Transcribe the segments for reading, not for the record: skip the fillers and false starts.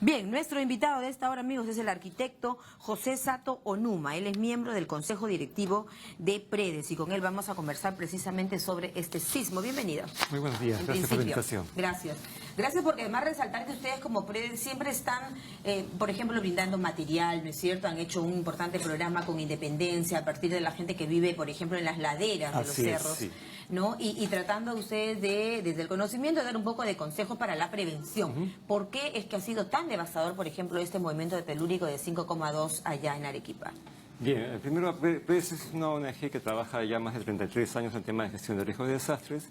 Bien, nuestro invitado de esta hora, amigos, es el arquitecto José Sato Onuma. Él es miembro del Consejo Directivo de Predes y con él vamos a conversar precisamente sobre este sismo. Bienvenido. Muy buenos días, gracias por la invitación. Gracias. Gracias porque además resaltar que ustedes como Predes siempre están, por ejemplo, brindando material, ¿no es cierto? Han hecho un importante programa con Independencia a partir de la gente que vive, por ejemplo, en las laderas de los cerros, sí. ¿no? Y tratando ustedes de, desde el conocimiento, de dar un poco de consejo para la prevención. ¿Por qué es que ha sido tan devastador, por ejemplo, este movimiento de telúrico de 5,2 allá en Arequipa? Bien, primero, Predes es una ONG que trabaja ya más de 33 años en temas de gestión de riesgos de desastres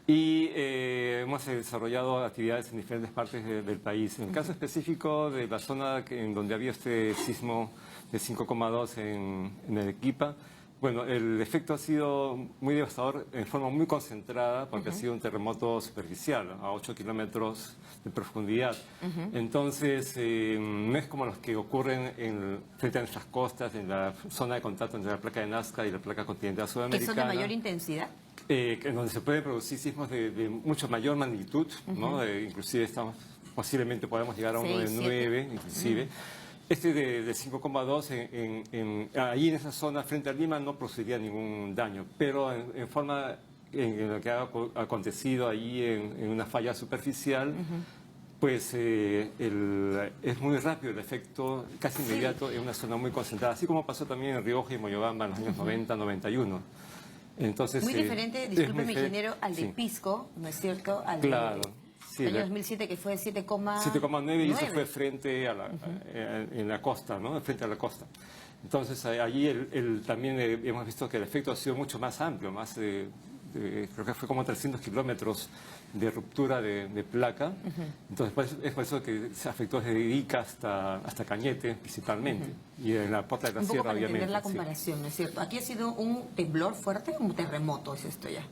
y hemos desarrollado actividades en diferentes partes del país. En el caso específico de la zona en donde había este sismo de 5,2 en Arequipa, bueno, el efecto ha sido muy devastador en forma muy concentrada porque ha sido un terremoto superficial, a 8 kilómetros de profundidad. Entonces, no es como los que ocurren frente a nuestras costas, en la zona de contacto entre la placa de Nazca y la placa continental sudamericana. ¿Que son de mayor intensidad? En donde se pueden producir sismos de mucho mayor magnitud, ¿no? Inclusive posiblemente podemos llegar a uno de 9, inclusive. Este de 5,2 ahí en esa zona frente a Lima no produciría ningún daño, pero en lo que ha acontecido ahí en una falla superficial, pues es muy rápido el efecto, casi inmediato, en una zona muy concentrada, así como pasó también en Rioja y Moyobamba en los años 90, 91. Entonces, muy diferente, discúlpeme, ingeniero, al de Pisco, ¿no es cierto? Al claro. Sí, el año 2007 que fue 7,9 y eso fue frente a en la costa, ¿no? Frente a la costa. Entonces allí también hemos visto que el efecto ha sido mucho más amplio, creo que fue como 300 kilómetros de ruptura de placa. Entonces es por eso que se afectó desde Ica hasta Cañete principalmente y en la Pota de la Sierra, para obviamente. Entender la comparación, ¿no es cierto? Aquí ha sido un temblor fuerte, un terremoto es esto ya.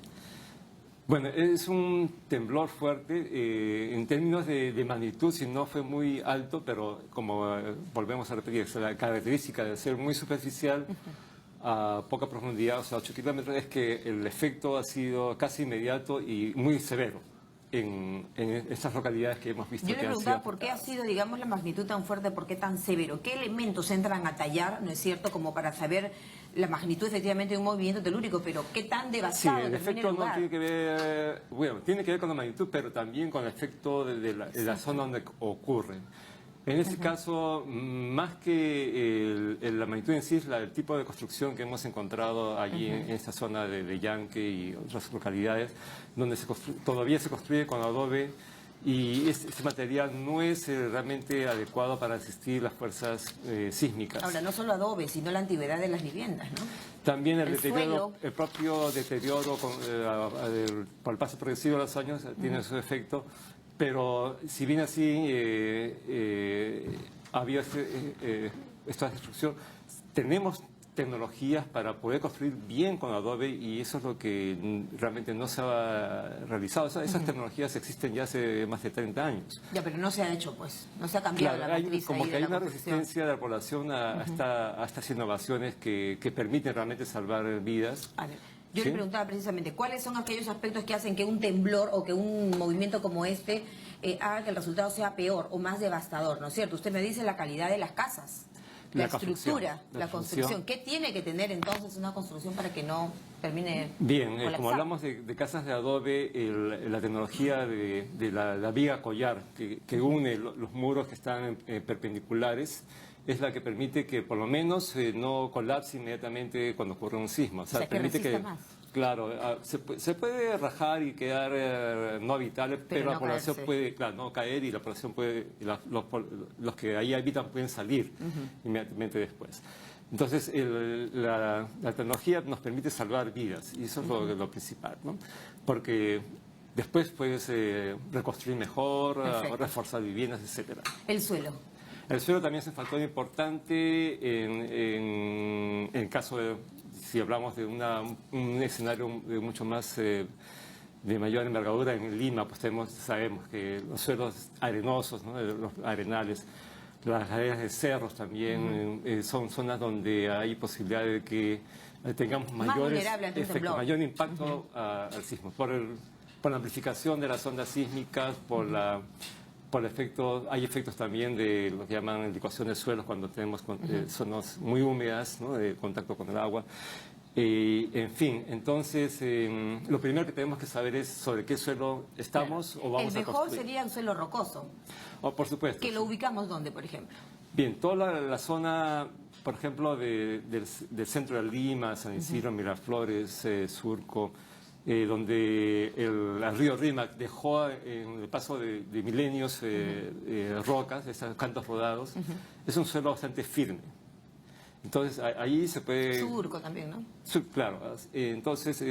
Bueno, es un temblor fuerte, en términos de magnitud, si no fue muy alto, pero como volvemos a repetir, la característica de ser muy superficial, a poca profundidad, o sea, 8 kilómetros, es que el efecto ha sido casi inmediato y muy severo en estas localidades que hemos visto. Yo le preguntaba por qué ha sido, digamos, la magnitud tan fuerte, por qué tan severo, qué elementos entran a tallar, ¿no es cierto?, como para saber la magnitud efectivamente de un movimiento telúrico, pero qué tan devastado. Sí, el efecto no tiene que ver, bueno, tiene que ver con la magnitud, pero también con el efecto de la zona donde ocurre. En este caso, más que la magnitud en sí, es el tipo de construcción que hemos encontrado allí en esta zona de Yanque y otras localidades, donde todavía se construye con adobe y este material no es realmente adecuado para resistir las fuerzas sísmicas. Ahora, no solo adobe, sino la antigüedad de las viviendas, ¿no? También el propio deterioro por el paso progresivo de los años tiene su efecto. Pero si bien así había esta destrucción, tenemos tecnologías para poder construir bien con adobe y eso es lo que realmente no se ha realizado. Esas tecnologías existen ya hace más de 30 años. Ya, pero no se ha hecho, pues, no se ha cambiado la matriz. Como que hay una resistencia de la población a estas innovaciones que permiten realmente salvar vidas. A ver. Yo le preguntaba precisamente, ¿cuáles son aquellos aspectos que hacen que un temblor o que un movimiento como este haga que el resultado sea peor o más devastador, ¿no es cierto? Usted me dice la calidad de las casas, la estructura, la construcción. ¿Qué tiene que tener entonces una construcción para que no termine bien, como hablamos de casas de adobe, la tecnología de la viga collar que une los muros que están perpendiculares es la que permite que por lo menos no colapse inmediatamente cuando ocurre un sismo. O sea, permite que más. Claro, se puede rajar y quedar no habitable, pero la población puede, no caer y la población puede, los que ahí habitan pueden salir inmediatamente después. Entonces, la tecnología nos permite salvar vidas y eso es lo principal, ¿no? Porque después puedes reconstruir mejor, reforzar viviendas, etcétera. El suelo. El suelo también es un factor importante en el caso de, si hablamos de un escenario mucho más de mayor envergadura en Lima, pues sabemos que los suelos arenosos, ¿no? Los arenales, las laderas de cerros también son zonas donde hay posibilidad de que tengamos mayor impacto al sismo, por la amplificación de las ondas sísmicas, por hay efectos también de lo que llaman licuación de suelos cuando tenemos zonas muy húmedas, ¿no? De contacto con el agua. En fin, entonces lo primero que tenemos que saber es sobre qué suelo estamos o vamos a El mejor construir. sería un suelo rocoso. Por supuesto. ¿Que lo ubicamos dónde, por ejemplo? Bien, toda la zona, por ejemplo, del centro de Lima, San Isidro, Miraflores, Surco, donde el río Rímac dejó en el paso de milenios rocas, esos cantos rodados, es un suelo bastante firme. Entonces, ahí se puede... Surco también, ¿no? Claro. Entonces,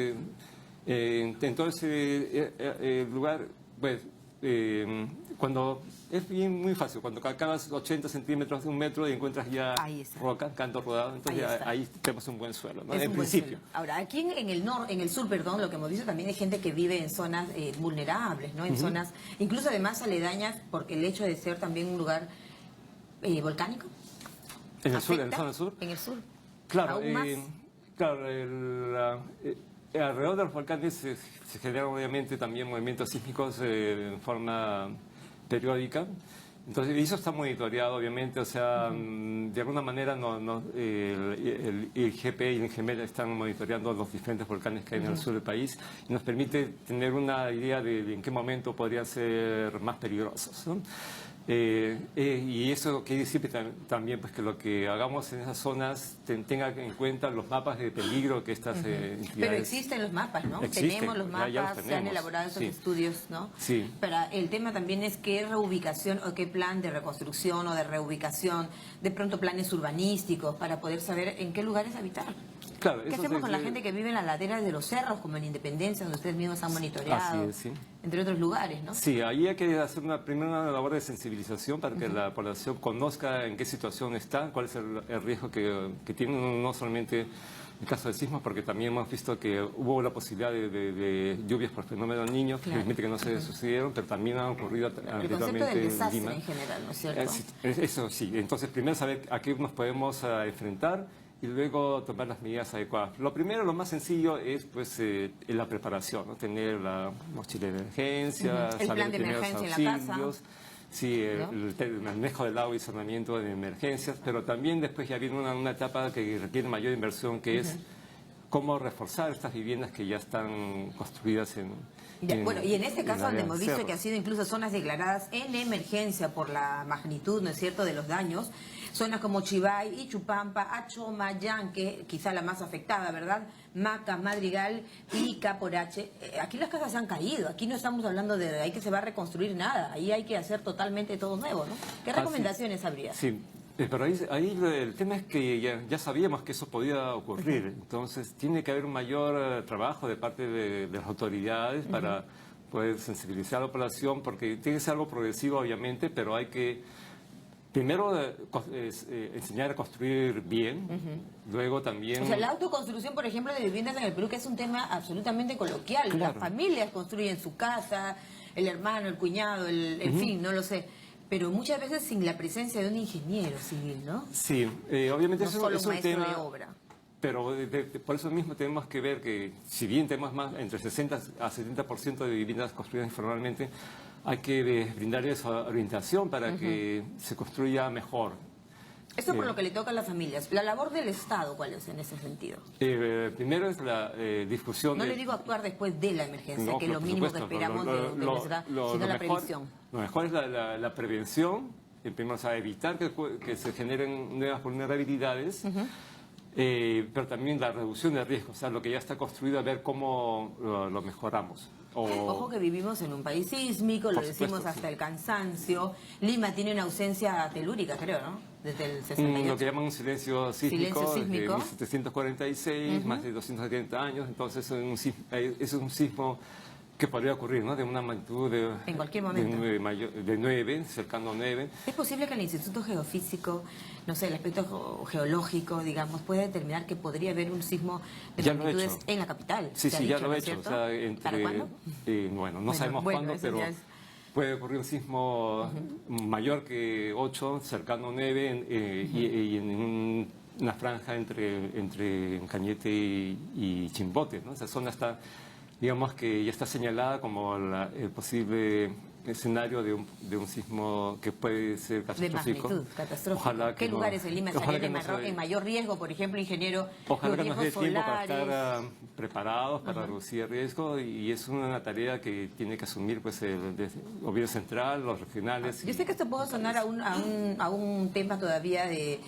en todo ese lugar, pues, cuando es muy fácil, cuando cavas 80 centímetros de un metro y encuentras ya roca, canto rodado, entonces ahí tenemos un buen suelo, ¿no? En principio. Ahora, aquí en el sur, perdón, lo que hemos visto también es gente que vive en zonas vulnerables, ¿no? En zonas, incluso además aledañas, porque el hecho de ser también un lugar volcánico. ¿En el sur? ¿En la zona sur? En el sur. Claro, ¿Aún más? claro, alrededor de los volcanes se generan obviamente también movimientos sísmicos en forma periódica. Entonces, eso está monitoreado, obviamente, o sea, de alguna manera el IGP y el INGEMEL están monitoreando los diferentes volcanes que hay en el sur del país y nos permite tener una idea de en qué momento podrían ser más peligrosos, ¿no? Y eso quiere decir también pues, que lo que hagamos en esas zonas tenga en cuenta los mapas de peligro que estas entidades... Pero existen los mapas, ¿no? Tenemos los mapas, ya los tenemos. Se han elaborado esos estudios, ¿no? Sí. Pero el tema también es qué reubicación o qué plan de reconstrucción o de reubicación, de pronto planes urbanísticos para poder saber en qué lugares habitar. Claro, ¿Qué hacemos con la gente que vive en las laderas de los cerros, como en Independencia, donde ustedes mismos han monitoreado? Así es, sí. Entre otros lugares, ¿no? Sí, ahí hay que hacer primero una labor de sensibilización para que la población conozca en qué situación está, cuál es el riesgo que tiene, no solamente en caso de sismos, porque también hemos visto que hubo la posibilidad de lluvias por fenómeno del Niño, felizmente que no se sucedieron, pero también han ocurrido anteriormente del desastre en Lima. En general, ¿no es cierto? Eso sí, entonces primero saber a qué nos podemos enfrentar y luego tomar las medidas adecuadas. Lo primero, lo más sencillo es pues la preparación, ¿no? Tener la mochila de emergencia, El saber plan de primeros emergencia en la casa. auxilios, sí, el manejo del agua y saneamiento de emergencias, pero también después ya viene una etapa que requiere mayor inversión, que es cómo reforzar estas viviendas que ya están construidas bueno, y en este caso donde hemos visto cerros. que ha sido incluso zonas declaradas en emergencia por la magnitud, ¿no es cierto?, de los daños, zonas como Chivay, Ichupampa, Achoma, Yanque, quizá la más afectada, ¿verdad?, Maca, Madrigal y Caporache. Aquí las casas se han caído, aquí no estamos hablando de ahí que se va a reconstruir nada, ahí hay que hacer totalmente todo nuevo, ¿no? ¿Qué recomendaciones habría? Sí. Pero ahí el tema es que ya sabíamos que eso podía ocurrir, entonces tiene que haber un mayor trabajo de parte de las autoridades para poder sensibilizar a la población, porque tiene que ser algo progresivo obviamente, pero hay que primero enseñar a construir bien, luego también... O sea, la autoconstrucción, por ejemplo, de viviendas en el Perú, que es un tema absolutamente coloquial. Claro. Las familias construyen su casa, el hermano, el cuñado, en fin, no lo sé. Pero muchas veces sin la presencia de un ingeniero civil, ¿no? Sí, obviamente No eso solo es un un maestro tema... de obra. Pero por eso mismo tenemos que ver que si bien tenemos más entre 60 a 70% de viviendas construidas informalmente, hay que brindarles orientación para que se construya mejor. Esto por lo que le toca a las familias. La labor del Estado, ¿cuál es en ese sentido? Primero es la difusión... No le digo actuar después de la emergencia, No, que es lo por mínimo supuesto, que esperamos de nuestra, sino la previsión. Lo mejor es la prevención, primero, o sea, evitar que se generen nuevas vulnerabilidades, pero también la reducción de riesgos, o sea, lo que ya está construido, a ver cómo lo mejoramos. Ojo que vivimos en un país sísmico, lo decimos hasta el cansancio. Lima tiene una ausencia telúrica, creo, ¿no? Desde el 68. Lo que llaman un silencio sísmico, desde sísmico. 1746, más de 270 años, entonces es un sismo que podría ocurrir, ¿no? De una magnitud en cualquier momento. de 9, cercano a 9. ¿Es posible que el Instituto Geofísico, no sé, el aspecto geológico, digamos, pueda determinar que podría haber un sismo de magnitudes en la capital? Sí, ya lo he hecho. O sea, ¿Para cuándo? Bueno, no sabemos cuándo, pero puede ocurrir un sismo mayor que 8, cercano a 9, y en una franja entre Cañete y Chimbote, ¿no? Esa zona está... digamos que ya está señalada como el posible escenario de un sismo que puede ser catastrófico. De magnitud, catastrófico. Ojalá que ¿Qué lugares en Lima estarían en mayor riesgo, por ejemplo, ingeniero? Ojalá que nos dé tiempo para solares. estar preparados, para reducir el riesgo, y es una tarea que tiene que asumir pues el gobierno central, los regionales. Yo sé que esto puede sonar a un tema todavía de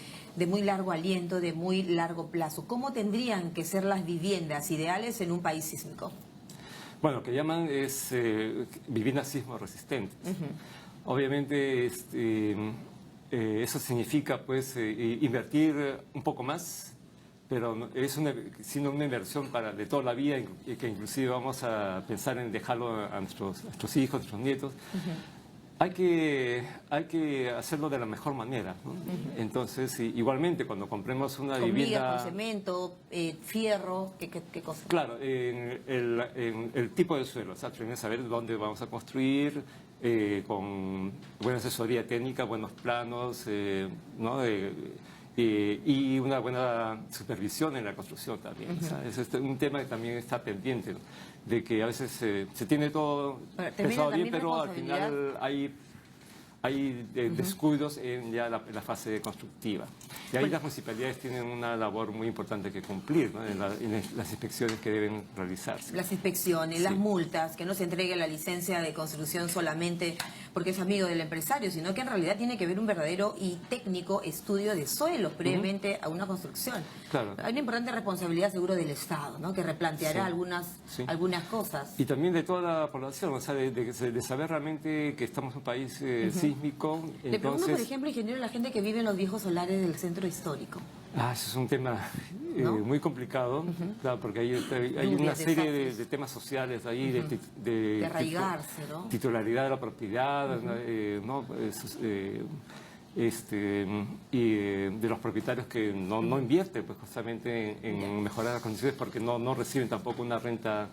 muy largo aliento, de muy largo plazo. ¿Cómo tendrían que ser las viviendas ideales en un país sísmico? Bueno, lo que llaman es viviendas sismo resistentes. Obviamente eso significa pues invertir un poco más, pero es sino una inversión de toda la vida, y que inclusive vamos a pensar en dejarlo a nuestros hijos, a nuestros nietos. Hay que hacerlo de la mejor manera, ¿no? Entonces, igualmente, cuando compremos una ¿Con vivienda... vigas, con cemento, fierro, qué cosa? Claro, en el tipo de suelo, o sea, tenemos que saber dónde vamos a construir, con buena asesoría técnica, buenos planos, ¿no? Y una buena supervisión en la construcción también. O sea, es un tema que también está pendiente, ¿no? De que a veces se tiene todo pensado bien, pero al final hay descuidos en ya la fase constructiva. Y ahí las municipalidades tienen una labor muy importante que cumplir, ¿no? en las inspecciones que deben realizarse. Las inspecciones, las multas, que no se entregue la licencia de construcción solamente porque es amigo del empresario, sino que en realidad tiene que haber un verdadero y técnico estudio de suelos previamente a una construcción. Claro. Hay una importante responsabilidad seguro del Estado, ¿no? Que replanteará algunas cosas. Y también de toda la población, o sea, de saber realmente que estamos en un país sísmico. Le pregunto, por ejemplo, ingeniero, la gente que vive en los viejos solares del centro histórico. Eso es un tema ¿no? muy complicado, claro, porque hay una serie de temas sociales ahí, de arraigarse, ¿no? Titularidad de la propiedad, ¿no? Y de los propietarios que no invierten pues justamente en mejorar las condiciones, porque no reciben tampoco una renta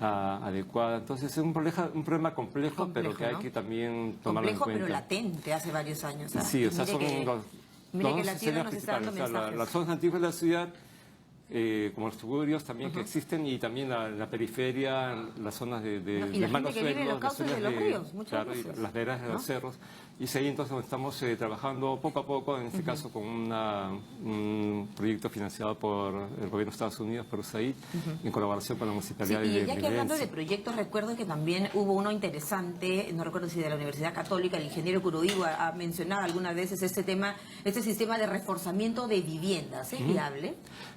adecuada. Entonces es un problema complejo, pero que hay que también tomarlo en cuenta. Complejo, pero latente hace varios años. Sí, o sea, son mire que la tierra nos está dando mensajes. Las zonas antiguas de la ciudad, como los suburbios también que existen, y también la periferia, las zonas de malos suelos, los cauces de los ríos, muchas veces. las veredas de los cerros. Y es ahí entonces donde estamos trabajando poco a poco, en este caso con un proyecto financiado por el gobierno de Estados Unidos, por USAID, en colaboración con la municipalidad y de ya que hablando de proyectos, recuerdo que también hubo uno interesante, no recuerdo si de la Universidad Católica, el ingeniero Curuigo ha mencionado algunas veces este sistema de reforzamiento de viviendas. ¿Es viable?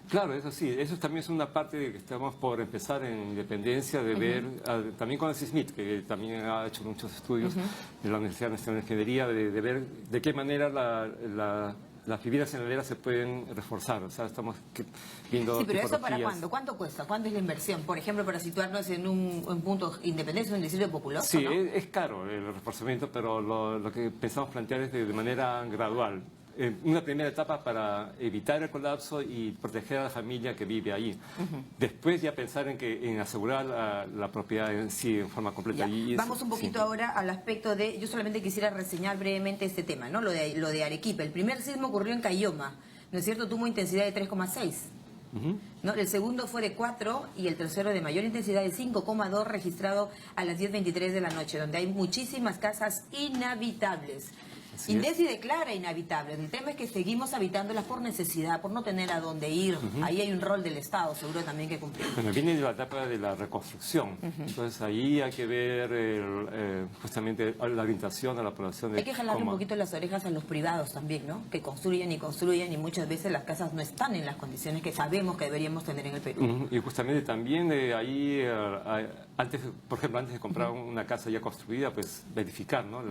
Claro, eso sí, eso también es una parte de que estamos por empezar en Independencia, de ver, también con el CISMIT, que también ha hecho muchos estudios en la Universidad Nacional de Ingeniería, de ver de qué manera las viviendas en se pueden reforzar. O sea, estamos viendo... Sí, pero ¿eso para cuándo? ¿Cuánto cuesta? ¿Cuánto es la inversión? Por ejemplo, para situarnos en un punto Independencia, un distrito populoso, Sí, ¿no? es caro el reforzamiento, pero lo que pensamos plantear es de manera gradual. Una primera etapa para evitar el colapso y proteger a la familia que vive ahí. Después ya pensar en asegurar la propiedad en sí en forma completa. Vamos un poquito ahora al aspecto de... Yo solamente quisiera reseñar brevemente este tema, ¿no? Lo de Arequipa. El primer sismo ocurrió en Cayoma, ¿no es cierto? Tuvo intensidad de 3,6. ¿No? El segundo fue de 4 y el tercero de mayor intensidad de 5,2, registrado a las 10:23 de la noche, donde hay muchísimas casas inhabitables. Indesi declara inhabitables. El tema es que seguimos habitándolas por necesidad, por no tener a dónde ir. Ahí hay un rol del Estado, seguro también que cumplir. Bueno, viene de la etapa de la reconstrucción. Entonces ahí hay que ver justamente la orientación a la población. Hay que jalar un poquito las orejas a los privados también, ¿no? Que construyen y muchas veces las casas no están en las condiciones que sabemos que deberíamos tener en el Perú. Y justamente también ahí, por ejemplo, antes de comprar una casa ya construida, pues verificar, ¿no?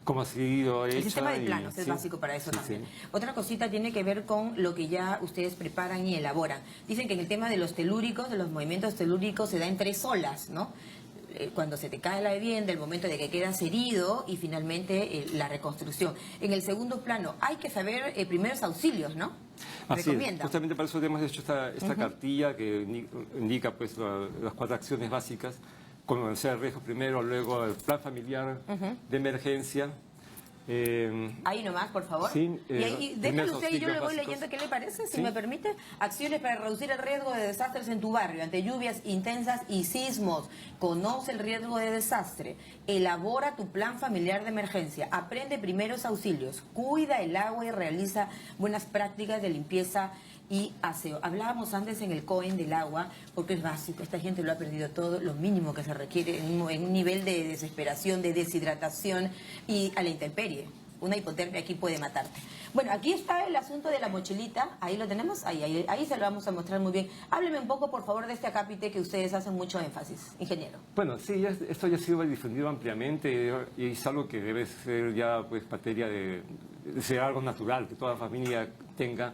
Cómo ha sido hecha. El sistema de planos es básico para eso también. Otra cosita tiene que ver con lo que ya ustedes preparan y elaboran. Dicen que en el tema de los telúricos, de los movimientos telúricos, se da en 3 olas, ¿no? Cuando se te cae la vivienda, el momento de que quedas herido y finalmente la reconstrucción. En el segundo plano hay que saber primeros auxilios, ¿no? Así es. Justamente para eso hemos hecho esta cartilla que indica pues las 4 acciones básicas: conocer el riesgo primero, luego el plan familiar de emergencia, Ahí nomás, por favor. Sí, y ahí, déjalo usted y yo le voy básicos. leyendo qué le parece, si Sí. me permite. Acciones para reducir el riesgo de desastres en tu barrio ante lluvias intensas y sismos. Conoce el riesgo de desastre. Elabora tu plan familiar de emergencia. Aprende primeros auxilios. Cuida el agua y realiza buenas prácticas de limpieza y aseo. Hablábamos antes en el COEN del agua, porque es básico, esta gente lo ha perdido todo, lo mínimo que se requiere en un nivel de desesperación, de deshidratación y a la intemperie. Una hipotermia aquí puede matarte. Bueno, aquí está el asunto de la mochilita, ahí lo tenemos, ahí se lo vamos a mostrar muy bien. Hábleme un poco, por favor, de este acápite que ustedes hacen mucho énfasis, ingeniero. Bueno, sí, esto ya ha sido difundido ampliamente y es algo que debe ser ya pues materia de ser algo natural, que toda familia tenga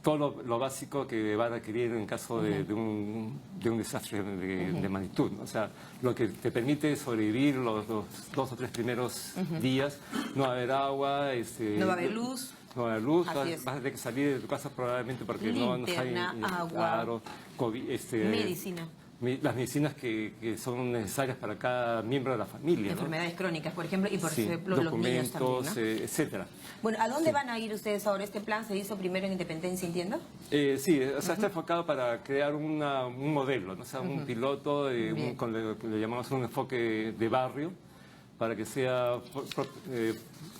todo lo básico que va a requerir en caso de un desastre de magnitud, ¿no? O sea, lo que te permite sobrevivir los 2 o 3 primeros días. No va a haber agua, No va a haber luz. no va a haber luz, Así es. vas a tener que salir de tu casa probablemente porque no hay Linterna, agua, claro, medicina. las medicinas que son necesarias para cada miembro de la familia, ¿no? Enfermedades crónicas, por ejemplo, y por Sí, ejemplo los niños documentos, también, ¿no? etcétera. Bueno, ¿a dónde van a ir ustedes ahora? ¿Este plan se hizo primero en Independencia, entiendo? Sí, o sea, está enfocado para crear un modelo, ¿no? O sea, un piloto, con lo que le llamamos un enfoque de barrio, para que sea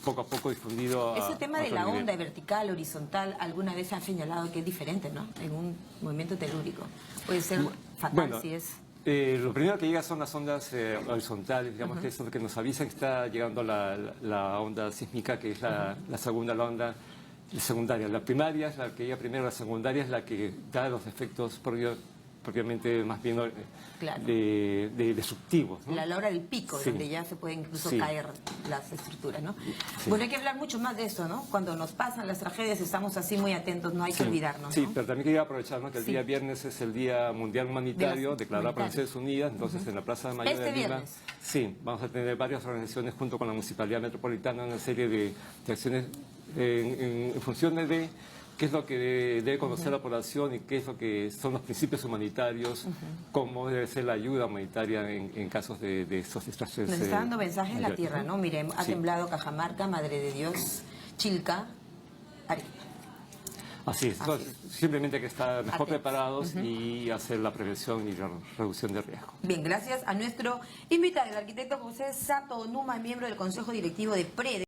poco a poco difundido a Ese tema a de otro la nivel. onda vertical, horizontal, alguna vez se ha señalado que es diferente, ¿no? En un movimiento telúrico. Puede ser fatal Bueno, si es... lo primero que llega son las ondas horizontales, digamos que es lo que nos avisa que está llegando la onda sísmica, que es la segunda, la onda secundaria. La primaria es la que llega primero, la secundaria es la que da los efectos propiamente más bien Claro. de destructivos, ¿no? La hora del pico, Sí. donde ya se pueden incluso Sí. caer las estructuras, ¿no? Sí. Bueno, hay que hablar mucho más de eso, ¿no? Cuando nos pasan las tragedias estamos así muy atentos, no hay que olvidarnos, Sí, ¿no? pero también quería aprovechar, ¿no?, que el Sí. día viernes es el Día Mundial Humanitario, declarado por las humanitarios. Naciones Unidas, entonces en la Plaza Mayor Este de Lima, viernes. sí, vamos a tener varias organizaciones junto con la Municipalidad Metropolitana, una serie de acciones en función de qué es lo que debe conocer la población y qué es lo que son los principios humanitarios, cómo debe ser la ayuda humanitaria en casos de estos desastres. Nos está dando mensajes en la mayores, tierra, ¿no? Miren, ha Sí. temblado Cajamarca, Madre de Dios, Chilca, Arequipa. Así es, entonces, simplemente hay que estar mejor Atentos. preparados y hacer la prevención y la reducción de riesgo. Bien, gracias a nuestro invitado, el arquitecto José Sato Numa, miembro del Consejo Directivo de PREDE.